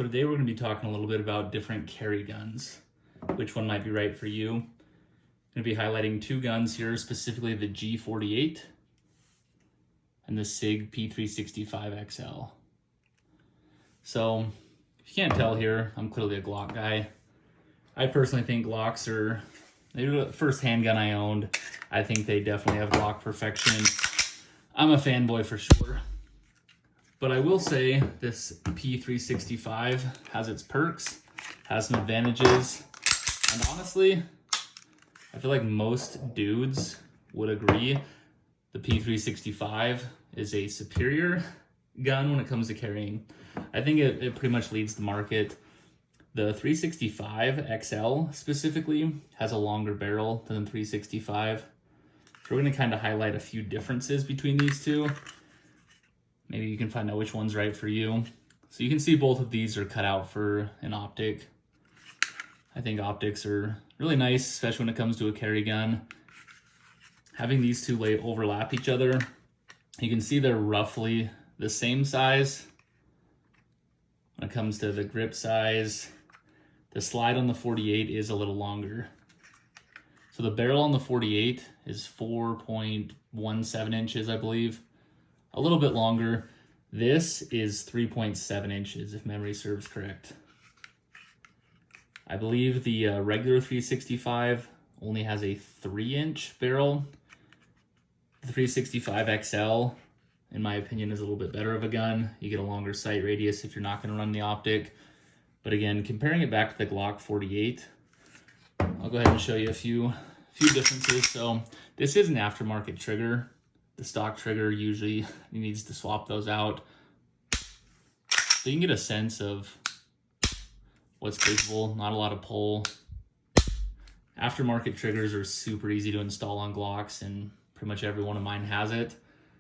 So today we're going to be talking a little bit about different carry guns, which one might be right for you. I'm going to be highlighting two guns here, specifically the G48 and the SIG P365 XL. So if you can't tell here, I'm clearly a Glock guy. I personally think Glocks are maybe the first handgun I owned. I think they definitely have Glock perfection. I'm a fanboy for sure. But I will say this P365 has its perks, has some advantages, and honestly, I feel like most dudes would agree the P365 is a superior gun when it comes to carrying. I think it pretty much leads the market. The 365 XL specifically has a longer barrel than the 365. So we're going to kind of highlight a few differences between these two. Maybe you can find out which one's right for you. So you can see both of these are cut out for an optic. I think optics are really nice, especially when it comes to a carry gun. Having these two overlap each other, you can see they're roughly the same size. When it comes to the grip size, the slide on the 48 is a little longer. So the barrel on the 48 is 4.17 inches, I believe. A little bit longer. This is 3.7 inches, if memory serves correct. I believe the regular 365 only has a 3-inch barrel. The 365 XL, in my opinion, is a little bit better of a gun. You get a longer sight radius if you're not going to run the optic. But again, comparing it back to the Glock 48, I'll go ahead and show you a few differences. So this is an aftermarket trigger. The stock trigger usually needs to swap those out. So you can get a sense of what's capable, not a lot of pull. Aftermarket triggers are super easy to install on Glocks, and pretty much every one of mine has it.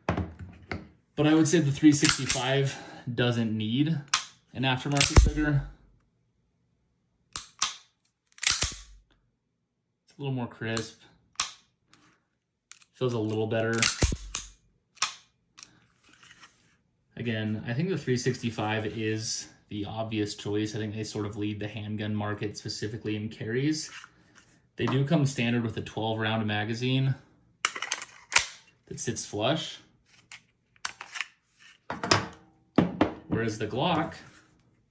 But I would say the 365 doesn't need an aftermarket trigger. It's a little more crisp. Feels a little better. Again, I think the 365 is the obvious choice. I think they sort of lead the handgun market, specifically in carries. They do come standard with a 12-round magazine that sits flush. Whereas the Glock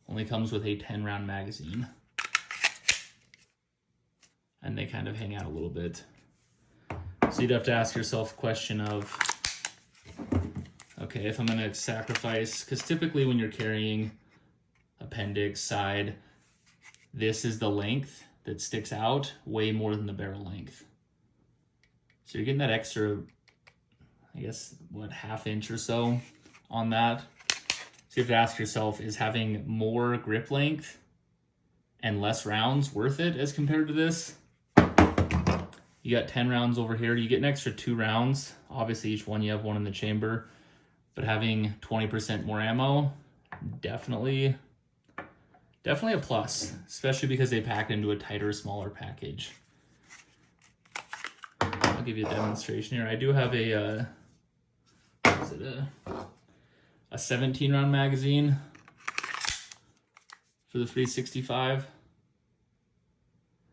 only comes with a 10-round magazine. And they kind of hang out a little bit. So you'd have to ask yourself a question of, okay, if I'm going to sacrifice, because typically when you're carrying appendix side, this is the length that sticks out way more than the barrel length. So you're getting that extra, I guess, half inch or so on that. So you have to ask yourself, is having more grip length and less rounds worth it as compared to this? You got 10 rounds over here. You get an extra 2 rounds. Obviously, each one you have one in the chamber. But having 20% more ammo, definitely a plus, especially because they pack it into a tighter, smaller package. I'll give you a demonstration here. I do have a 17-round magazine for the 365.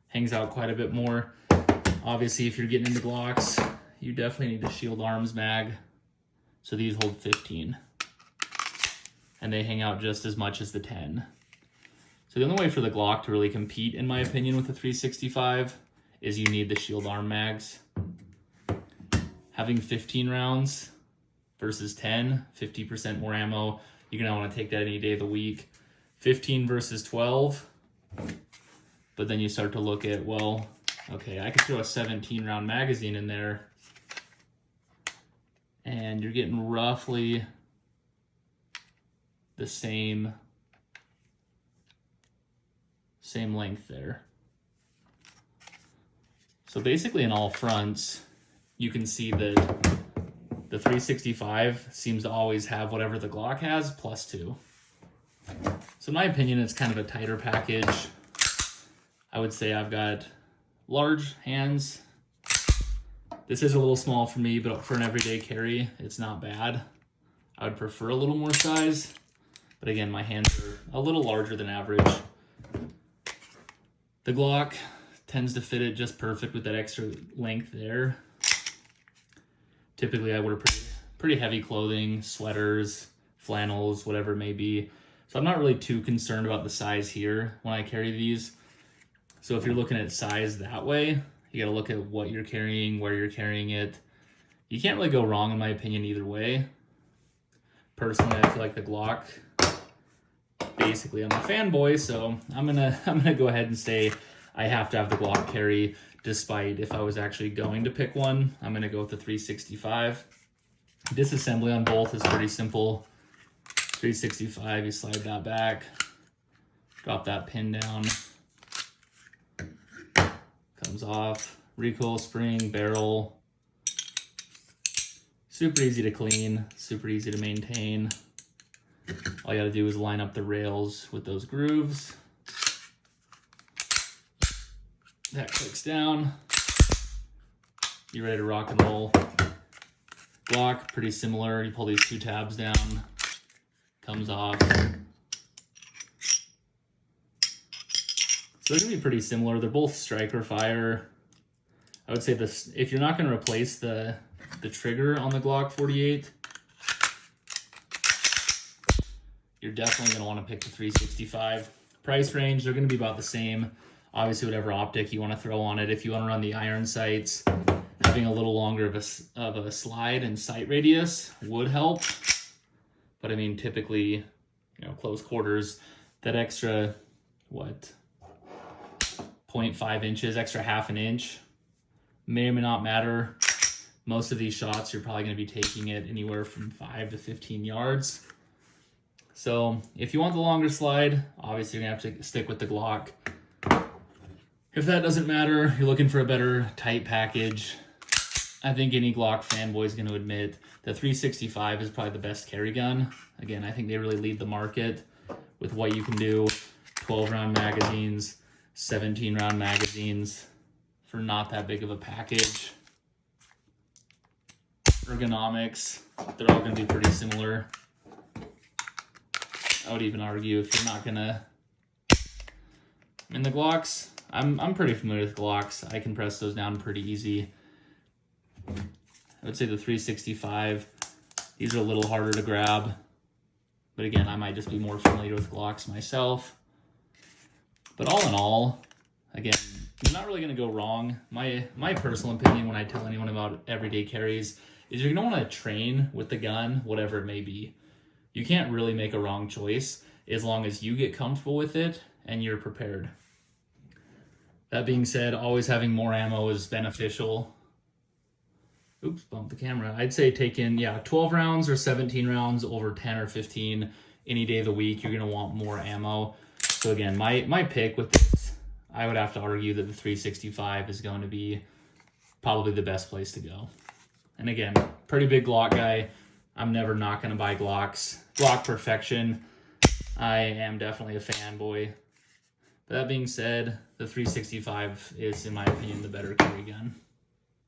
Hangs out quite a bit more. Obviously, if you're getting into Glocks, you definitely need a shield arms mag. So these hold 15. And they hang out just as much as the 10. So the only way for the Glock to really compete, in my opinion, with the 365 is you need the shield arm mags. Having 15 rounds versus 10, 50% more ammo. You're going to want to take that any day of the week. 15 versus 12. But then you start to look at, well, okay, I could throw a 17-round magazine in there, and you're getting roughly the same length there. So basically in all fronts, you can see that the 365 seems to always have whatever the Glock has plus 2. So in my opinion, it's kind of a tighter package. I would say I've got large hands. This is a little small for me, but for an everyday carry, it's not bad. I would prefer a little more size. But again, my hands are a little larger than average. The Glock tends to fit it just perfect with that extra length there. Typically I wear pretty heavy clothing, sweaters, flannels, whatever it may be. So I'm not really too concerned about the size here when I carry these. So if you're looking at size that way, you gotta look at what you're carrying, where you're carrying it. You can't really go wrong in my opinion either way. Personally, I feel like the Glock, basically I'm a fanboy, so I'm gonna go ahead and say I have to have the Glock carry, despite if I was actually going to pick one. I'm gonna go with the 365. Disassembly on both is pretty simple. 365, you slide that back, drop that pin down, comes off, recoil spring, barrel. Super easy to clean, super easy to maintain. All you gotta do is line up the rails with those grooves. That clicks down. You're ready to rock and roll. Glock, pretty similar. You pull these two tabs down, comes off. So they're gonna be pretty similar. They're both striker fire. I would say this, if you're not gonna replace the trigger on the Glock 48, you're definitely gonna wanna pick the 365. Price range, they're gonna be about the same. Obviously, whatever optic you wanna throw on it. If you wanna run the iron sights, having a little longer of a slide and sight radius would help. But I mean, typically, close quarters, that extra, 0.5 inches, extra half an inch, may or may not matter. Most of these shots, you're probably going to be taking it anywhere from 5 to 15 yards. So if you want the longer slide, obviously you're going to have to stick with the Glock. If that doesn't matter, you're looking for a better tight package, I think any Glock fanboy is going to admit the 365 is probably the best carry gun. Again, I think they really lead the market with what you can do. 12-round magazines, 17-round magazines for not that big of a package. Ergonomics, they're all going to be pretty similar. I would even argue if you're not going to... the Glocks, I'm pretty familiar with Glocks. I can press those down pretty easy. I would say the 365, these are a little harder to grab. But again, I might just be more familiar with Glocks myself. But all in all, again, you're not really going to go wrong. My personal opinion when I tell anyone about everyday carries is you're going to want to train with the gun, whatever it may be. You can't really make a wrong choice as long as you get comfortable with it and you're prepared. That being said, always having more ammo is beneficial. Oops, bumped the camera. I'd say take in, 12 rounds or 17 rounds over 10 or 15 any day of the week. You're going to want more ammo. So again, my pick with this, I would have to argue that the 365 is going to be probably the best place to go. And again, pretty big Glock guy. I'm never not going to buy Glocks. Glock perfection. I am definitely a fanboy. But that being said, the 365 is, in my opinion, the better carry gun.